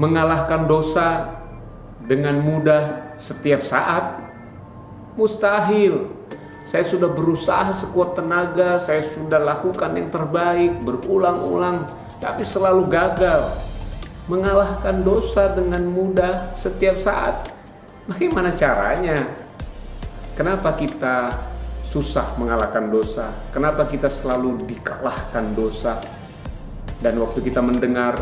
mengalahkan dosa dengan mudah setiap saat? Mustahil. Saya sudah berusaha sekuat tenaga, saya sudah lakukan yang terbaik berulang-ulang, tapi selalu gagal. Mengalahkan dosa dengan mudah setiap saat. Bagaimana caranya? Kenapa kita susah mengalahkan dosa? Kenapa kita selalu dikalahkan dosa? Dan waktu kita mendengar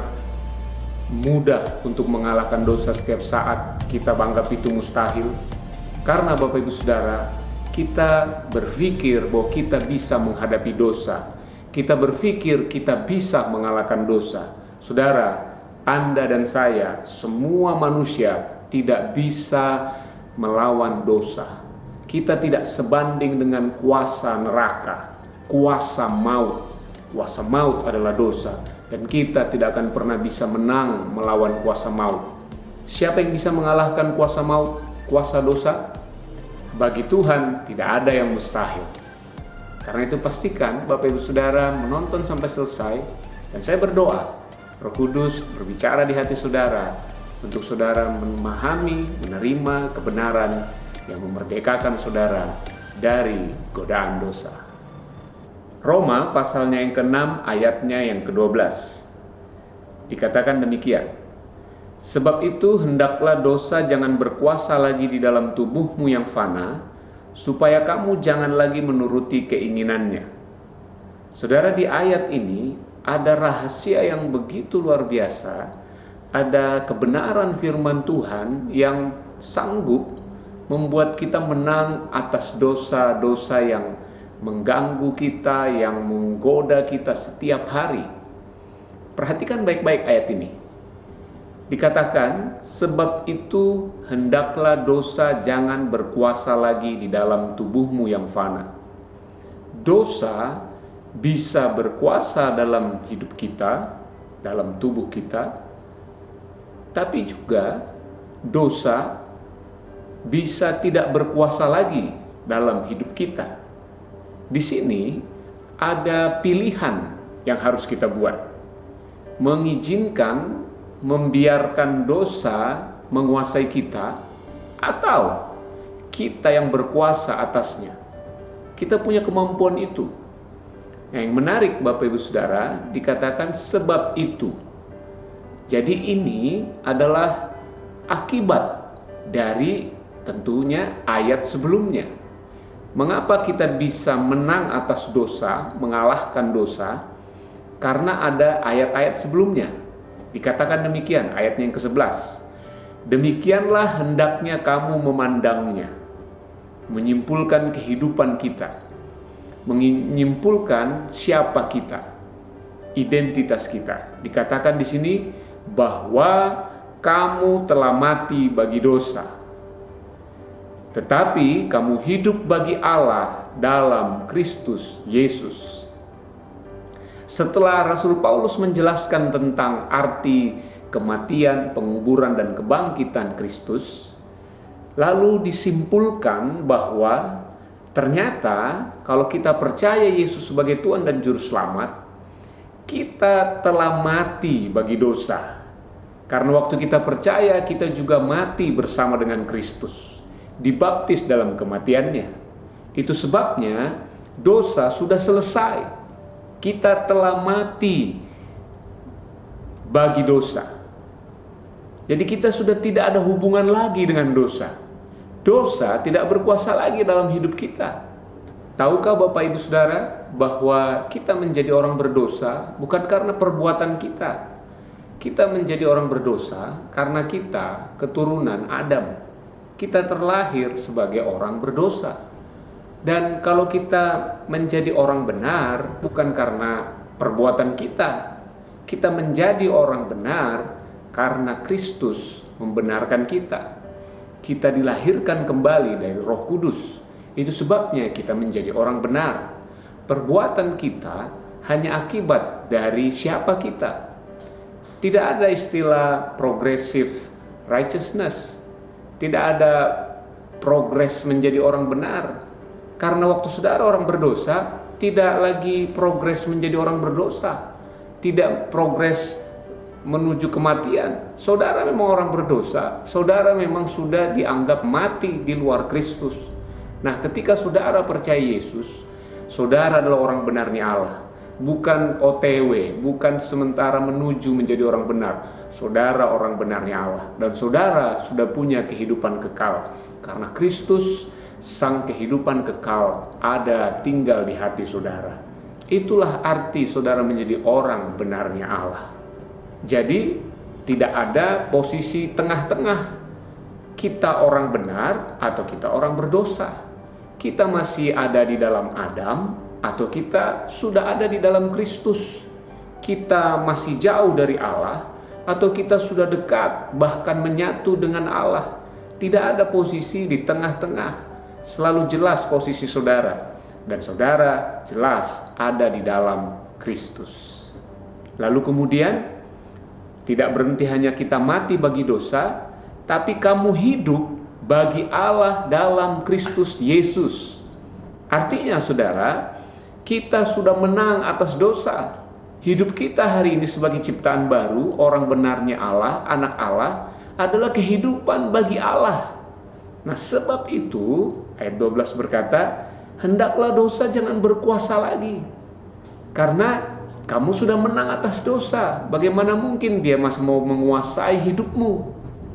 mudah untuk mengalahkan dosa setiap saat, kita anggap itu mustahil. Karena Bapak Ibu Saudara, kita berpikir bahwa kita bisa menghadapi dosa. Kita berpikir kita bisa mengalahkan dosa. Saudara, Anda dan saya, semua manusia tidak bisa melawan dosa. Kita tidak sebanding dengan kuasa neraka, kuasa maut. Kuasa maut adalah dosa, dan kita tidak akan pernah bisa menang melawan kuasa maut. Siapa yang bisa mengalahkan kuasa maut, kuasa dosa? Bagi Tuhan tidak ada yang mustahil. Karena itu pastikan Bapak Ibu Saudara menonton sampai selesai, dan saya berdoa Roh Kudus berbicara di hati saudara untuk saudara memahami, menerima kebenaran yang memerdekakan saudara dari godaan dosa. Roma pasalnya yang ke-6 ayatnya yang ke-12 dikatakan demikian. Sebab itu hendaklah dosa jangan berkuasa lagi di dalam tubuhmu yang fana, supaya kamu jangan lagi menuruti keinginannya. Saudara, di ayat ini ada rahasia yang begitu luar biasa. Ada kebenaran firman Tuhan yang sanggup membuat kita menang atas dosa-dosa yang mengganggu kita, yang menggoda kita setiap hari. Perhatikan baik-baik ayat ini. Dikatakan, sebab itu hendaklah dosa jangan berkuasa lagi di dalam tubuhmu yang fana. Dosa bisa berkuasa dalam hidup kita, dalam tubuh kita, tapi juga dosa bisa tidak berkuasa lagi dalam hidup kita. Di sini ada pilihan yang harus kita buat. Mengizinkan, membiarkan dosa menguasai kita, atau kita yang berkuasa atasnya. Kita punya kemampuan itu. Yang menarik Bapak Ibu Saudara, dikatakan sebab itu. Jadi ini adalah akibat dari tentunya ayat sebelumnya. Mengapa kita bisa menang atas dosa, mengalahkan dosa? Karena ada ayat-ayat sebelumnya. Dikatakan demikian, ayatnya yang ke-11. Demikianlah hendaknya kamu memandangnya. Menyimpulkan kehidupan kita. Menyimpulkan siapa kita. Identitas kita. Dikatakan di sini bahwa kamu telah mati bagi dosa. Tetapi kamu hidup bagi Allah dalam Kristus Yesus. Setelah Rasul Paulus menjelaskan tentang arti kematian, penguburan, dan kebangkitan Kristus, lalu disimpulkan bahwa ternyata kalau kita percaya Yesus sebagai Tuhan dan Juru Selamat, kita telah mati bagi dosa. Karena waktu kita percaya, kita juga mati bersama dengan Kristus, dibaptis dalam kematiannya. Itu sebabnya dosa sudah selesai. Kita telah mati bagi dosa. Jadi kita sudah tidak ada hubungan lagi dengan dosa. Dosa tidak berkuasa lagi dalam hidup kita. Tahukah Bapak Ibu Saudara bahwa kita menjadi orang berdosa bukan karena perbuatan kita. Kita menjadi orang berdosa karena kita keturunan Adam. Kita terlahir sebagai orang berdosa. Dan kalau kita menjadi orang benar bukan karena perbuatan kita. Kita menjadi orang benar karena Kristus membenarkan kita. Kita dilahirkan kembali dari Roh Kudus. Itu sebabnya kita menjadi orang benar. Perbuatan kita hanya akibat dari siapa kita. Tidak ada istilah progressive righteousness. Tidak ada progres menjadi orang benar. Karena waktu saudara orang berdosa, tidak lagi progres menjadi orang berdosa. Tidak progres menuju kematian, saudara memang orang berdosa, saudara memang sudah dianggap mati di luar Kristus. Nah, ketika saudara percaya Yesus, saudara adalah orang benarnya Allah. Bukan OTW, bukan sementara menuju menjadi orang benar. Saudara orang benarnya Allah. Dan saudara sudah punya kehidupan kekal. Karena Kristus, sang kehidupan kekal, ada tinggal di hati saudara. Itulah arti saudara menjadi orang benarnya Allah. Jadi, tidak ada posisi tengah-tengah. Kita orang benar atau kita orang berdosa. Kita masih ada di dalam Adam atau kita sudah ada di dalam Kristus. Kita masih jauh dari Allah atau kita sudah dekat, bahkan menyatu dengan Allah. Tidak ada posisi di tengah-tengah. Selalu jelas posisi saudara. Dan saudara jelas ada di dalam Kristus. Lalu kemudian tidak berhenti hanya kita mati bagi dosa, tapi kamu hidup bagi Allah dalam Kristus Yesus. Artinya saudara, kita sudah menang atas dosa. Hidup kita hari ini sebagai ciptaan baru, orang benarnya Allah, anak Allah, adalah kehidupan bagi Allah. Nah, sebab itu, ayat 12 berkata, hendaklah dosa jangan berkuasa lagi. Karena kamu sudah menang atas dosa. Bagaimana mungkin dia masih mau menguasai hidupmu?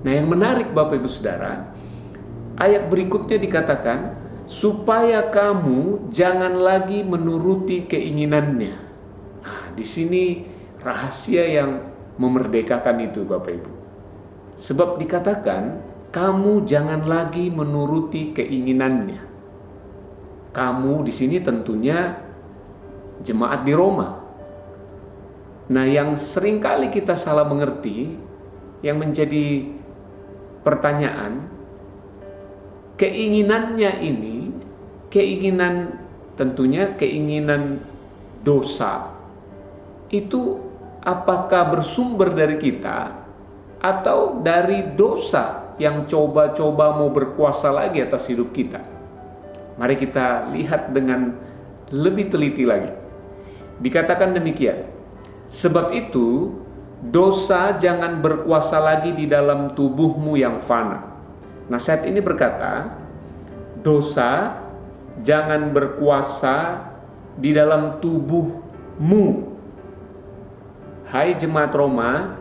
Nah, yang menarik Bapak Ibu Saudara, ayat berikutnya dikatakan, supaya kamu jangan lagi menuruti keinginannya. Nah, di sini rahasia yang memerdekakan itu Bapak Ibu. Sebab dikatakan, kamu jangan lagi menuruti keinginannya. Kamu di sini tentunya jemaat di Roma. Nah, yang seringkali kita salah mengerti, yang menjadi pertanyaan, keinginannya ini, tentunya keinginan dosa, itu apakah bersumber dari kita atau dari dosa yang coba-coba mau berkuasa lagi atas hidup kita? Mari kita lihat dengan lebih teliti lagi. Dikatakan demikian, sebab itu dosa jangan berkuasa lagi di dalam tubuhmu yang fana. Nasihat ini berkata, dosa jangan berkuasa di dalam tubuhmu. Hai jemaat Roma,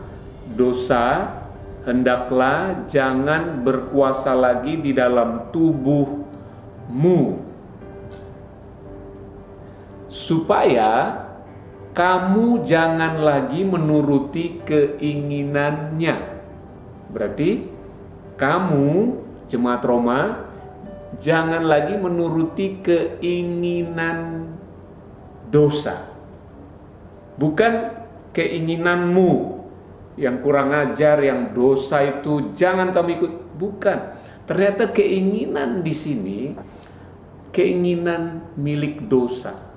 dosa hendaklah jangan berkuasa lagi di dalam tubuhmu, supaya kamu jangan lagi menuruti keinginannya. Berarti kamu, jemaat Roma, jangan lagi menuruti keinginan dosa. Bukan keinginanmu yang kurang ajar, yang dosa itu jangan kamu ikut. Bukan. Ternyata keinginan di sini, keinginan milik dosa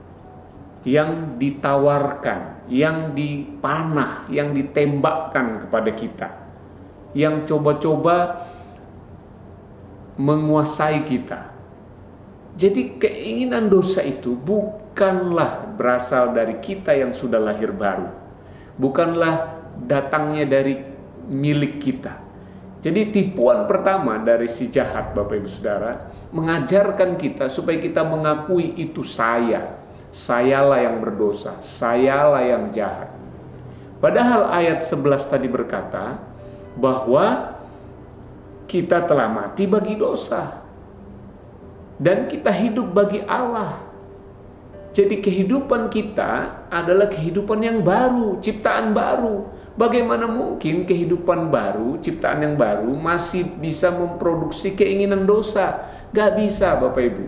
yang ditawarkan, yang dipanah, yang ditembakkan kepada kita, yang coba-coba menguasai kita. Jadi keinginan dosa itu bukanlah berasal dari kita yang sudah lahir baru, bukanlah datangnya dari milik kita. Jadi tipuan pertama dari si jahat, Bapak Ibu Saudara, mengajarkan kita supaya kita mengakui itu sayalah yang berdosa, sayalah yang jahat. Padahal ayat 11 tadi berkata bahwa kita telah mati bagi dosa dan kita hidup bagi Allah. Jadi kehidupan kita adalah kehidupan yang baru, ciptaan baru. Bagaimana mungkin kehidupan baru, ciptaan yang baru masih bisa memproduksi keinginan dosa? Gak bisa, Bapak Ibu.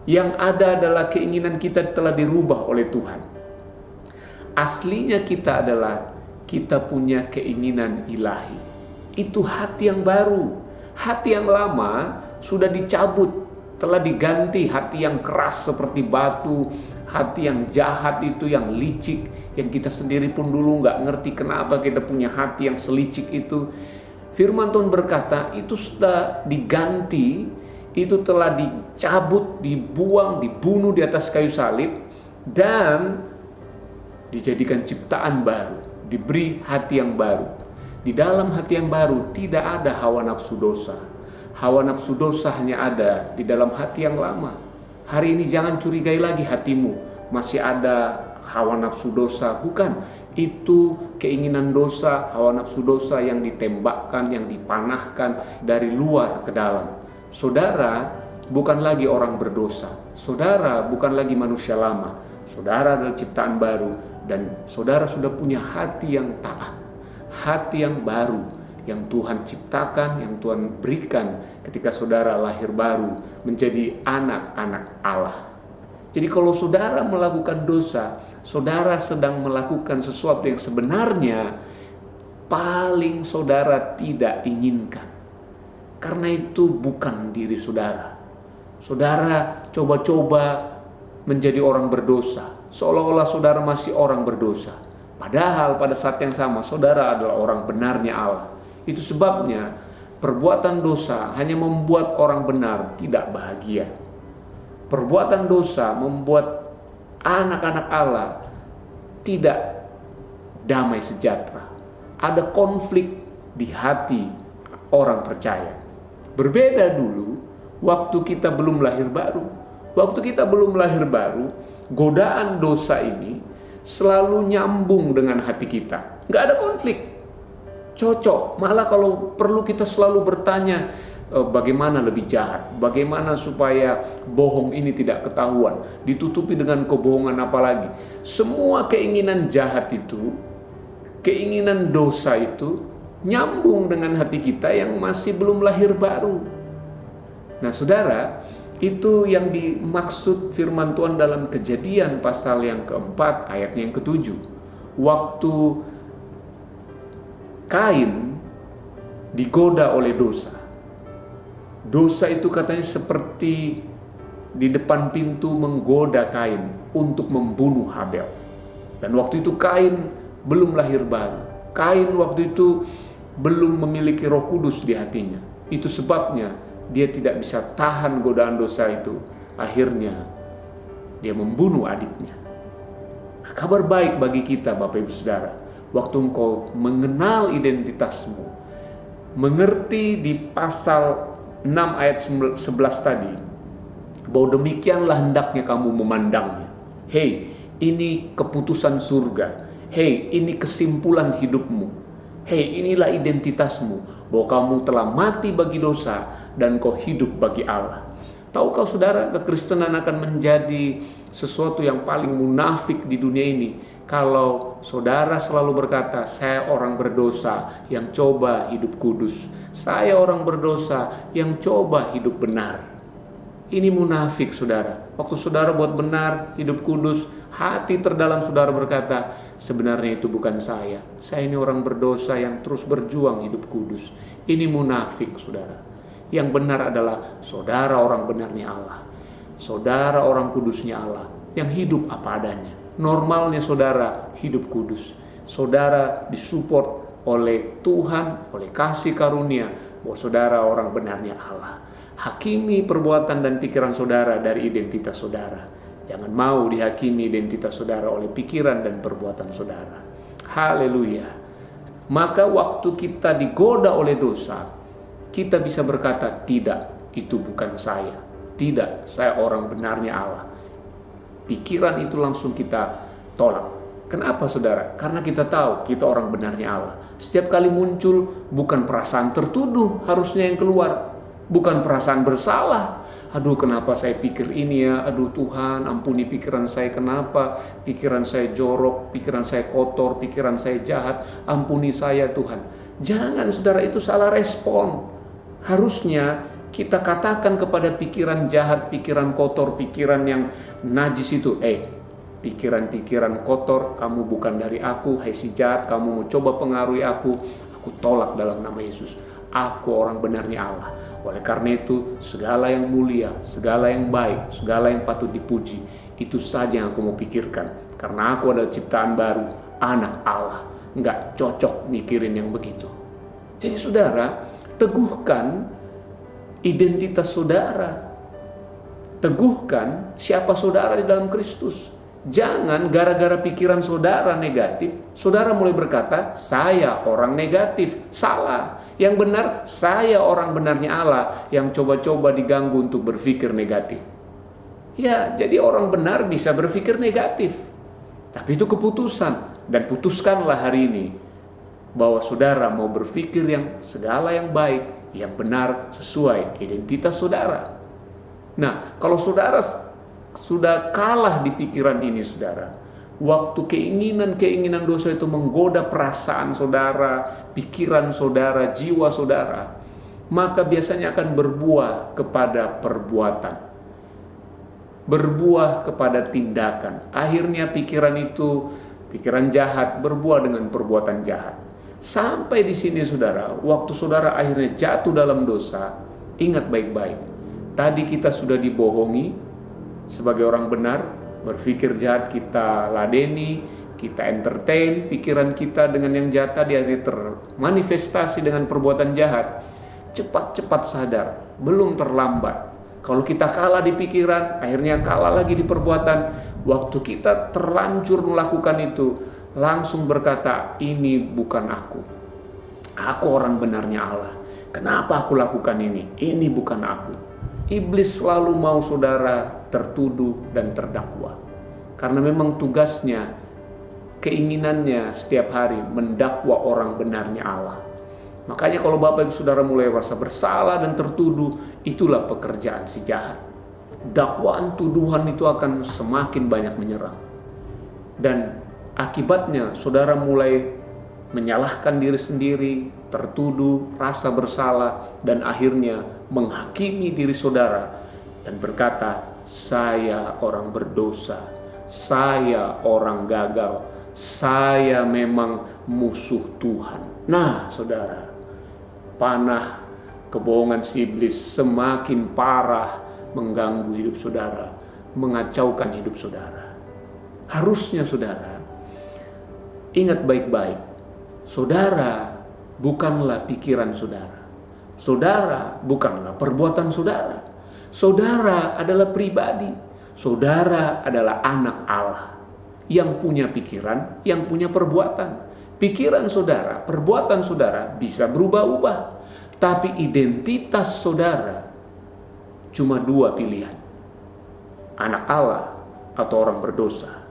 Yang ada adalah keinginan kita telah dirubah oleh Tuhan. Aslinya kita adalah kita punya keinginan ilahi. Itu hati yang baru. Hati yang lama sudah dicabut, telah diganti hati yang keras seperti batu, hati yang jahat itu, yang licik, yang kita sendiri pun dulu gak ngerti kenapa kita punya hati yang selicik itu. Firman Tuhan berkata itu sudah diganti, itu telah dicabut, dibuang, dibunuh di atas kayu salib, dan dijadikan ciptaan baru. diberi hati yang baru. Di dalam hati yang baru tidak ada hawa nafsu dosa. Hawa nafsu dosa hanya ada di dalam hati yang lama. Hari ini jangan curigai lagi hatimu, masih ada hawa nafsu dosa. Bukan, itu keinginan dosa, hawa nafsu dosa yang ditembakkan, yang dipanahkan dari luar ke dalam. Saudara bukan lagi orang berdosa. Saudara bukan lagi manusia lama. Saudara adalah ciptaan baru, dan saudara sudah punya hati yang taat, hati yang baru, yang Tuhan ciptakan, yang Tuhan berikan ketika saudara lahir baru menjadi anak-anak Allah. Jadi kalau saudara melakukan dosa, saudara sedang melakukan sesuatu yang sebenarnya paling saudara tidak inginkan. Karena itu bukan diri saudara. Saudara coba-coba menjadi orang berdosa, seolah-olah saudara masih orang berdosa. Padahal pada saat yang sama saudara adalah orang benarnya Allah. Itu sebabnya perbuatan dosa hanya membuat orang benar tidak bahagia. Perbuatan dosa membuat anak-anak Allah tidak damai sejahtera. Ada konflik di hati orang percaya. Berbeda dulu waktu kita belum lahir baru. Waktu kita belum lahir baru, godaan dosa ini selalu nyambung dengan hati kita. Nggak ada konflik. Cocok. Malah kalau perlu kita selalu bertanya, bagaimana lebih jahat, bagaimana supaya bohong ini tidak ketahuan, ditutupi dengan kebohongan apalagi. Semua keinginan jahat itu, keinginan dosa itu nyambung dengan hati kita yang masih belum lahir baru. Nah saudara, itu yang dimaksud firman Tuhan dalam Kejadian pasal yang keempat ayatnya yang ketujuh. Waktu Kain digoda oleh dosa. Dosa itu katanya seperti di depan pintu menggoda Kain untuk membunuh Habel. Dan waktu itu Kain belum lahir baru. Kain waktu itu belum memiliki Roh Kudus di hatinya. Itu sebabnya dia tidak bisa tahan godaan dosa itu. Akhirnya dia membunuh adiknya. Nah, kabar baik bagi kita Bapak Ibu Saudara, waktu engkau mengenal identitasmu, mengerti di pasal 6 ayat 11 tadi, bahwa demikianlah hendaknya kamu memandangnya. Hei, ini keputusan surga. Hei, ini kesimpulan hidupmu. Hei, inilah identitasmu, bahwa kamu telah mati bagi dosa dan kau hidup bagi Allah. Tahukah saudara, kekristenan akan menjadi sesuatu yang paling munafik di dunia ini kalau saudara selalu berkata, saya orang berdosa yang coba hidup kudus. Saya orang berdosa yang coba hidup benar. Ini munafik saudara. Waktu saudara buat benar, hidup kudus, hati terdalam saudara berkata, sebenarnya itu bukan saya. Saya ini orang berdosa yang terus berjuang hidup kudus. Ini munafik saudara. Yang benar adalah saudara orang benarnya Allah. Saudara orang kudusnya Allah yang hidup apa adanya. Normalnya saudara hidup kudus. Saudara disupport oleh Tuhan, oleh kasih karunia, bahwa saudara orang benarnya Allah. Hakimi perbuatan dan pikiran saudara dari identitas saudara. Jangan mau dihakimi identitas saudara oleh pikiran dan perbuatan saudara. Haleluya. Maka waktu kita digoda oleh dosa, kita bisa berkata, tidak, itu bukan saya. Tidak, saya orang benarnya Allah. Pikiran itu langsung kita tolak. Kenapa saudara? Karena kita tahu kita orang benarnya Allah. Setiap kali muncul bukan perasaan tertuduh harusnya yang keluar, bukan perasaan bersalah. Aduh, kenapa saya pikir ini ya? Aduh Tuhan, ampuni pikiran saya, kenapa pikiran saya jorok, pikiran saya kotor, pikiran saya jahat, ampuni saya Tuhan. Jangan saudara, itu salah respon. Harusnya kita katakan kepada pikiran jahat, pikiran kotor, pikiran yang najis itu, pikiran-pikiran kotor, kamu bukan dari aku. Hai si jahat, kamu mau coba pengaruhi aku tolak dalam nama Yesus. Aku orang benarnya Allah. Oleh karena itu, segala yang mulia, segala yang baik, segala yang patut dipuji, itu saja yang aku mau pikirkan. Karena aku adalah ciptaan baru, anak Allah. Enggak cocok mikirin yang begitu. Jadi saudara, teguhkan identitas saudara. Teguhkan siapa saudara di dalam Kristus. Jangan gara-gara pikiran saudara negatif, saudara mulai berkata, saya orang negatif. Salah. Yang benar, saya orang benarnya Allah yang coba-coba diganggu untuk berpikir negatif. Ya, jadi orang benar bisa berpikir negatif. Tapi itu keputusan. Dan putuskanlah hari ini bahwa saudara mau berpikir yang segala yang baik, yang benar sesuai identitas saudara. Nah, kalau saudara sudah kalah di pikiran ini, saudara, waktu keinginan dosa itu menggoda perasaan saudara, pikiran saudara, jiwa saudara, maka biasanya akan berbuah kepada perbuatan, berbuah kepada tindakan. Akhirnya pikiran jahat berbuah dengan perbuatan jahat. Sampai di sini, saudara, waktu saudara akhirnya jatuh dalam dosa, ingat baik-baik. Tadi kita sudah dibohongi sebagai orang benar, berpikir jahat kita ladeni, kita entertain pikiran kita dengan yang jahat tadi, akhirnya termanifestasi dengan perbuatan jahat. Cepat-cepat sadar, belum terlambat. Kalau kita kalah di pikiran, akhirnya kalah lagi di perbuatan. Waktu kita terlanjur melakukan itu, langsung berkata, ini bukan aku. Aku orang benarnya Allah. Kenapa aku lakukan ini? Ini bukan aku. Iblis selalu mau saudara tertuduh dan terdakwa. Karena memang tugasnya, keinginannya setiap hari mendakwa orang benarnya Allah. Makanya kalau Bapak Ibu Saudara mulai rasa bersalah dan tertuduh, itulah pekerjaan si jahat. Dakwaan tuduhan itu akan semakin banyak menyerang. Dan akibatnya saudara mulai menyalahkan diri sendiri, tertuduh, rasa bersalah, dan akhirnya menghakimi diri saudara dan berkata, saya orang berdosa, saya orang gagal, saya memang musuh Tuhan. Nah, saudara, panah kebohongan si iblis semakin parah mengganggu hidup saudara, mengacaukan hidup saudara. Harusnya saudara ingat baik-baik, saudara bukanlah pikiran saudara, saudara bukanlah perbuatan saudara, saudara adalah pribadi, saudara adalah anak Allah yang punya pikiran, yang punya perbuatan. Pikiran saudara, perbuatan saudara bisa berubah-ubah, tapi identitas saudara cuma dua pilihan: anak Allah atau orang berdosa.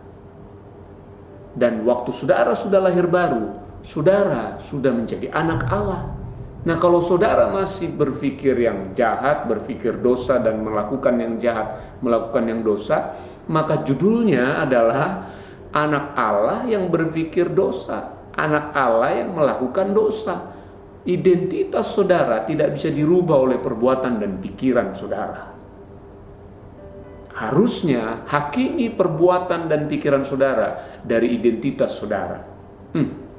Dan waktu saudara sudah lahir baru, saudara sudah menjadi anak Allah. Nah, kalau saudara masih berpikir yang jahat, berpikir dosa dan melakukan yang jahat, melakukan yang dosa, maka judulnya adalah anak Allah yang berpikir dosa, anak Allah yang melakukan dosa. Identitas saudara tidak bisa dirubah oleh perbuatan dan pikiran saudara. Harusnya hakimi perbuatan dan pikiran saudara dari identitas saudara.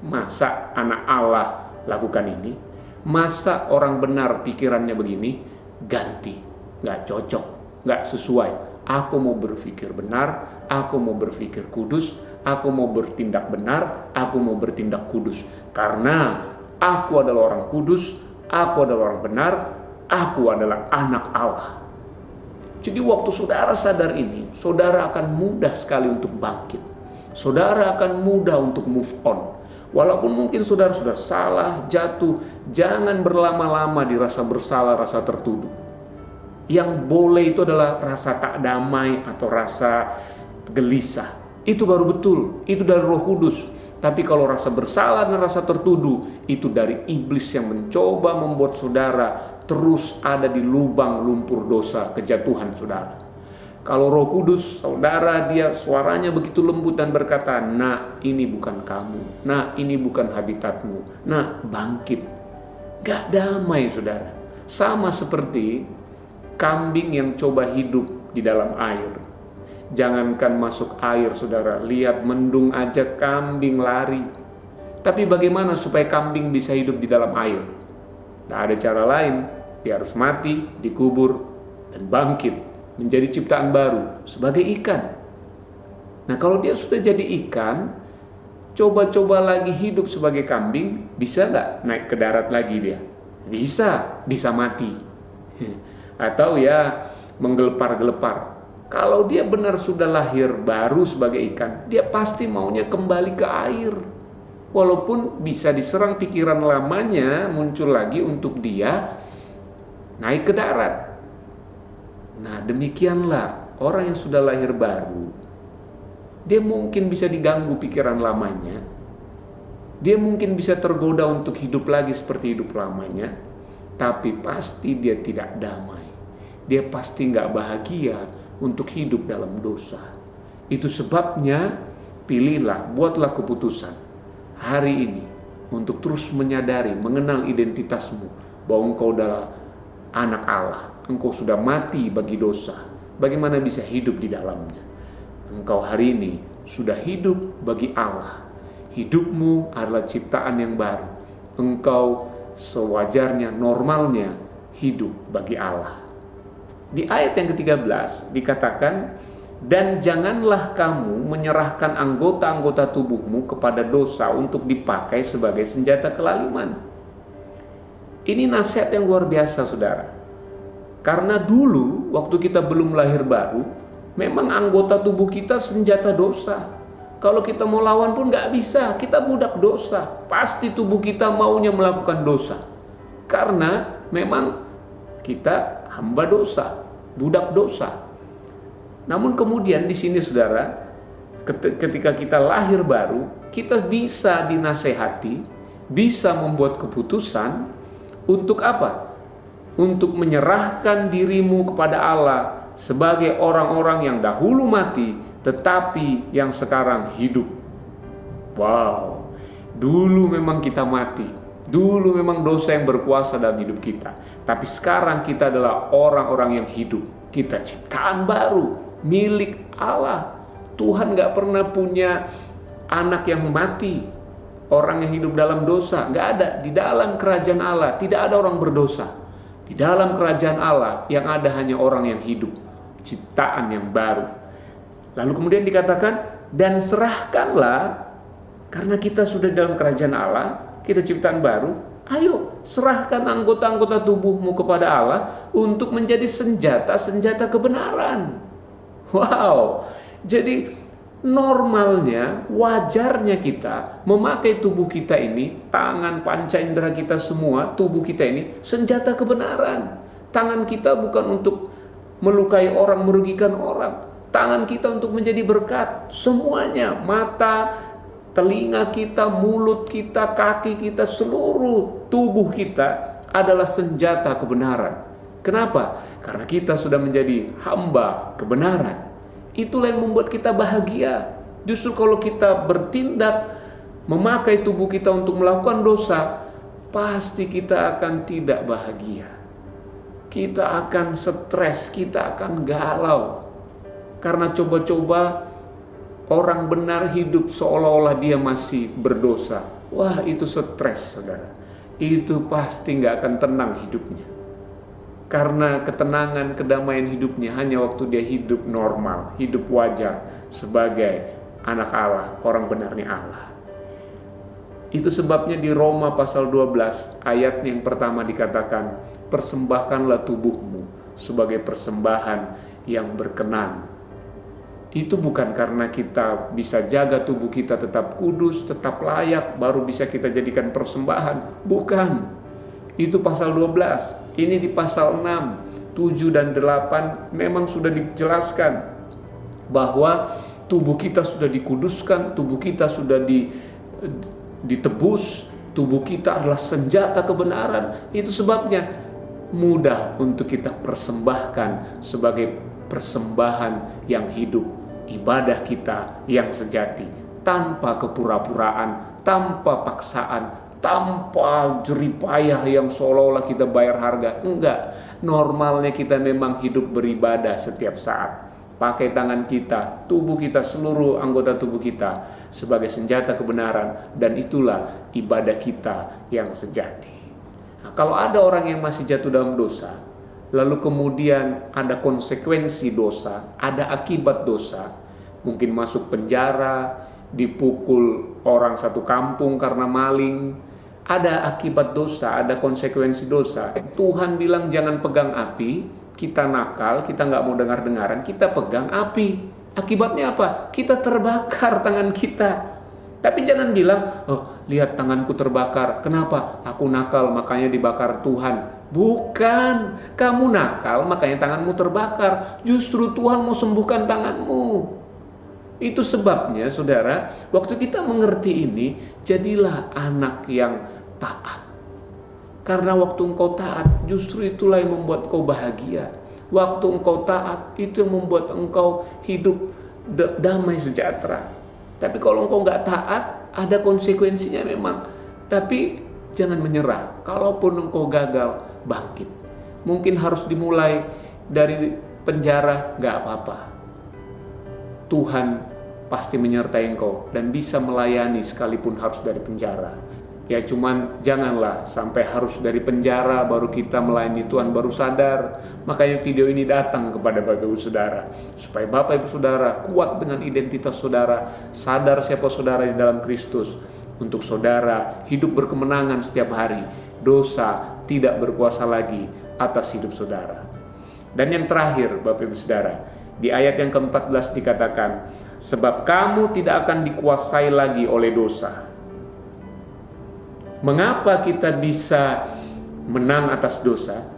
Masa anak Allah lakukan ini? Masa orang benar pikirannya begini? Ganti. Gak cocok, gak sesuai. Aku mau berpikir benar, aku mau berpikir kudus, aku mau bertindak benar, aku mau bertindak kudus. Karena aku adalah orang kudus, aku adalah orang benar, aku adalah anak Allah. Jadi waktu saudara sadar ini, saudara akan mudah sekali untuk bangkit. Saudara akan mudah untuk move on. Walaupun mungkin saudara sudah salah, jatuh, jangan berlama-lama di rasa bersalah, rasa tertuduh. Yang boleh itu adalah rasa tak damai atau rasa gelisah. Itu baru betul, itu dari Roh Kudus. Tapi kalau rasa bersalah dan rasa tertuduh, itu dari iblis yang mencoba membuat saudara terus ada di lubang lumpur dosa kejatuhan saudara. Kalau Roh Kudus, saudara, dia suaranya begitu lembut dan berkata, nah ini bukan kamu, nah ini bukan habitatmu, nah bangkit. Gak damai saudara. Sama seperti kambing yang coba hidup di dalam air. Jangankan masuk air saudara, lihat mendung aja kambing lari. Tapi bagaimana supaya kambing bisa hidup di dalam air? Tak ada cara lain, dia harus mati, dikubur, dan bangkit menjadi ciptaan baru sebagai ikan. Nah, kalau dia sudah jadi ikan, coba-coba lagi hidup sebagai kambing, bisa nggak naik ke darat lagi dia? Bisa mati. Atau ya menggelepar-gelepar. Kalau dia benar sudah lahir baru sebagai ikan, dia pasti maunya kembali ke air. Walaupun bisa diserang pikiran lamanya muncul lagi untuk dia naik ke darat. Nah, demikianlah orang yang sudah lahir baru. Dia mungkin bisa diganggu pikiran lamanya. Dia mungkin bisa tergoda untuk hidup lagi seperti hidup lamanya. Tapi pasti dia tidak damai. Dia pasti nggak bahagia untuk hidup dalam dosa. Itu sebabnya pilihlah, buatlah keputusan hari ini untuk terus menyadari, mengenal identitasmu, bahwa engkau adalah anak Allah. Engkau sudah mati bagi dosa. Bagaimana bisa hidup di dalamnya? Engkau hari ini sudah hidup bagi Allah. Hidupmu adalah ciptaan yang baru. Engkau sewajarnya, normalnya hidup bagi Allah. Di ayat yang ke-13 dikatakan, dan janganlah kamu menyerahkan anggota-anggota tubuhmu kepada dosa untuk dipakai sebagai senjata kelaliman. Ini nasihat yang luar biasa, saudara. Karena dulu waktu kita belum lahir baru, memang anggota tubuh kita senjata dosa. Kalau kita mau lawan pun gak bisa, kita budak dosa. Pasti tubuh kita maunya melakukan dosa. Karena memang kita hamba dosa, budak dosa. Namun kemudian di sini saudara, ketika kita lahir baru, kita bisa dinasehati, bisa membuat keputusan untuk apa? Untuk menyerahkan dirimu kepada Allah sebagai orang-orang yang dahulu mati, tetapi yang sekarang hidup. Wow, dulu memang kita mati, dulu memang dosa yang berkuasa dalam hidup kita, tapi sekarang kita adalah orang-orang yang hidup. Kita ciptaan baru, milik Allah. Tuhan gak pernah punya anak yang mati, orang yang hidup dalam dosa. Gak ada. Di dalam kerajaan Allah tidak ada orang berdosa. Di dalam kerajaan Allah yang ada hanya orang yang hidup, ciptaan yang baru. Lalu kemudian dikatakan, dan serahkanlah, karena kita sudah dalam kerajaan Allah, kita ciptaan baru, ayo serahkan anggota-anggota tubuhmu kepada Allah untuk menjadi senjata-senjata kebenaran. Wow, jadi normalnya, wajarnya kita memakai tubuh kita ini, tangan, panca indera kita semua, tubuh kita ini, senjata kebenaran. Tangan kita bukan untuk melukai orang, merugikan orang. Tangan kita untuk menjadi berkat. Semuanya, mata, telinga kita, mulut kita, kaki kita, seluruh tubuh kita adalah senjata kebenaran. Kenapa? Karena kita sudah menjadi hamba kebenaran. Itulah yang membuat kita bahagia. Justru kalau kita bertindak memakai tubuh kita untuk melakukan dosa, pasti kita akan tidak bahagia. Kita akan stres, kita akan galau. Karena coba-coba orang benar hidup seolah-olah dia masih berdosa. Wah, itu stres, saudara. Itu pasti gak akan tenang hidupnya. Karena ketenangan, kedamaian hidupnya hanya waktu dia hidup normal, hidup wajar sebagai anak Allah, orang benarnya Allah. Itu sebabnya di Roma pasal 12 ayat yang pertama dikatakan, persembahkanlah tubuhmu sebagai persembahan yang berkenan. Itu bukan karena kita bisa jaga tubuh kita tetap kudus, tetap layak, baru bisa kita jadikan persembahan. Bukan. Itu pasal 12. Ini di pasal 6, 7 dan 8 memang sudah dijelaskan bahwa tubuh kita sudah dikuduskan, tubuh kita sudah ditebus, tubuh kita adalah senjata kebenaran. Itu sebabnya mudah untuk kita persembahkan sebagai persembahan yang hidup, ibadah kita yang sejati, tanpa kepura-puraan, tanpa paksaan, tanpa jeripayah yang seolah-olah kita bayar harga. Enggak, normalnya kita memang hidup beribadah setiap saat. Pakai tangan kita, tubuh kita, seluruh anggota tubuh kita sebagai senjata kebenaran, dan itulah ibadah kita yang sejati. Nah, kalau ada orang yang masih jatuh dalam dosa, lalu kemudian ada konsekuensi dosa, ada akibat dosa, mungkin masuk penjara, dipukul orang satu kampung karena maling, ada akibat dosa, ada konsekuensi dosa. Tuhan bilang jangan pegang api, kita nakal, kita nggak mau dengar-dengaran, kita pegang api. Akibatnya apa? Kita terbakar tangan kita. Tapi jangan bilang, oh lihat tanganku terbakar. Kenapa? Aku nakal makanya dibakar Tuhan. Bukan, kamu nakal makanya tanganmu terbakar. Justru Tuhan mau sembuhkan tanganmu. Itu sebabnya saudara, waktu kita mengerti ini, jadilah anak yang taat. Karena waktu engkau taat, justru itulah yang membuat kau bahagia. Waktu engkau taat, itu yang membuat engkau hidup damai sejahtera. Tapi kalau engkau nggak taat, ada konsekuensinya memang. Tapi jangan menyerah. Kalaupun engkau gagal, bangkit. Mungkin harus dimulai dari penjara, nggak apa-apa. Tuhan pasti menyertai engkau dan bisa melayani sekalipun harus dari penjara. Ya cuman janganlah sampai harus dari penjara baru kita melayani Tuhan baru sadar. Makanya video ini datang kepada Bapak Ibu Saudara, supaya Bapak Ibu Saudara kuat dengan identitas saudara, sadar siapa saudara di dalam Kristus, untuk saudara hidup berkemenangan setiap hari. Dosa tidak berkuasa lagi atas hidup saudara. Dan yang terakhir Bapak Ibu Saudara, di ayat yang ke-14 dikatakan, sebab kamu tidak akan dikuasai lagi oleh dosa. Mengapa kita bisa menang atas dosa?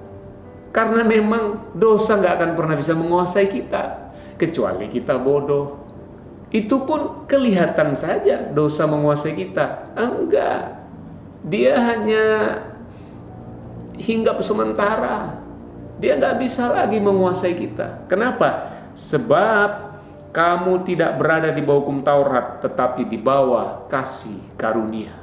Karena memang dosa gak akan pernah bisa menguasai kita, kecuali kita bodoh. Itu pun kelihatan saja dosa menguasai kita. Enggak, dia hanya hinggap sementara. Dia gak bisa lagi menguasai kita. Kenapa? Sebab kamu tidak berada di bawah hukum Taurat, tetapi di bawah kasih karunia.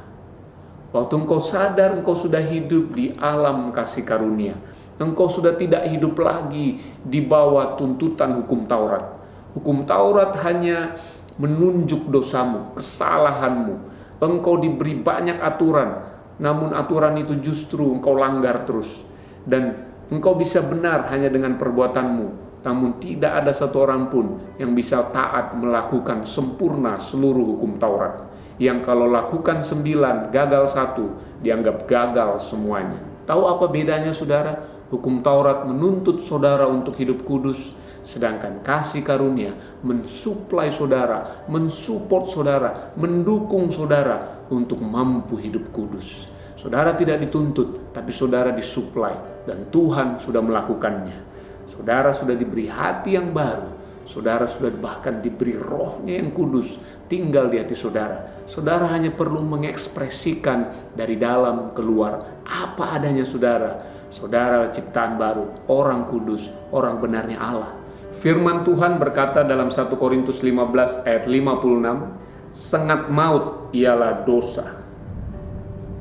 Waktu engkau sadar engkau sudah hidup di alam kasih karunia, engkau sudah tidak hidup lagi di bawah tuntutan hukum Taurat. Hukum Taurat hanya menunjuk dosamu, kesalahanmu. Engkau diberi banyak aturan, namun aturan itu justru engkau langgar terus. Dan engkau bisa benar hanya dengan perbuatanmu, namun tidak ada satu orang pun yang bisa taat melakukan sempurna seluruh hukum Taurat. Yang kalau lakukan 9, gagal 1, dianggap gagal semuanya. Tahu apa bedanya saudara? Hukum Taurat menuntut saudara untuk hidup kudus, sedangkan kasih karunia mensuplai saudara, mensupport saudara, mendukung saudara untuk mampu hidup kudus. Saudara tidak dituntut, tapi saudara disuplai, dan Tuhan sudah melakukannya. Saudara sudah diberi hati yang baru, saudara sudah bahkan diberi rohnya yang kudus tinggal di hati saudara. Saudara hanya perlu mengekspresikan dari dalam keluar apa adanya saudara. Saudara ciptaan baru, orang kudus, orang benarnya Allah. Firman Tuhan berkata dalam 1 Korintus 15 ayat 56, sengat maut ialah dosa,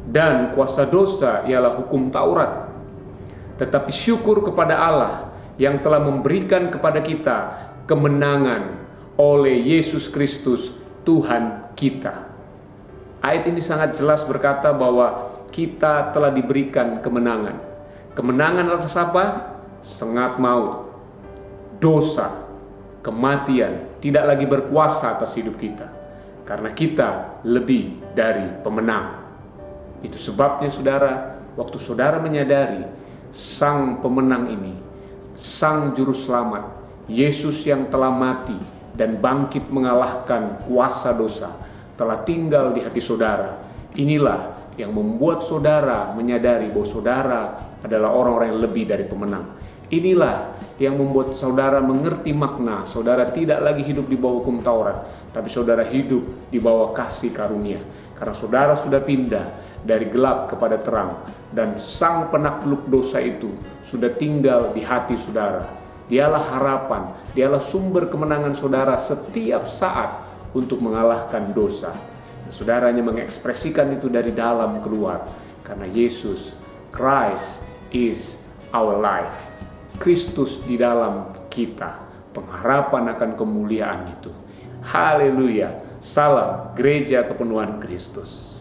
dan kuasa dosa ialah hukum Taurat. Tetapi syukur kepada Allah yang telah memberikan kepada kita kemenangan oleh Yesus Kristus Tuhan kita. Ayat ini sangat jelas berkata bahwa kita telah diberikan kemenangan. Kemenangan atas apa? Sengat maut, dosa, kematian tidak lagi berkuasa atas hidup kita, karena kita lebih dari pemenang. Itu sebabnya saudara, waktu saudara menyadari sang pemenang ini, sang juru selamat, Yesus yang telah mati dan bangkit mengalahkan kuasa dosa, telah tinggal di hati saudara. Inilah yang membuat saudara menyadari bahwa saudara adalah orang-orang yang lebih dari pemenang. Inilah yang membuat saudara mengerti makna saudara tidak lagi hidup di bawah hukum Taurat, tapi saudara hidup di bawah kasih karunia. Karena saudara sudah pindah dari gelap kepada terang, dan sang penakluk dosa itu sudah tinggal di hati saudara. Dialah harapan, dialah sumber kemenangan saudara setiap saat untuk mengalahkan dosa. Saudara hanya mengekspresikan itu dari dalam keluar, karena Yesus, Christ is our life. Kristus di dalam kita, pengharapan akan kemuliaan itu. Haleluya. Salam Gereja Kepenuhan Kristus.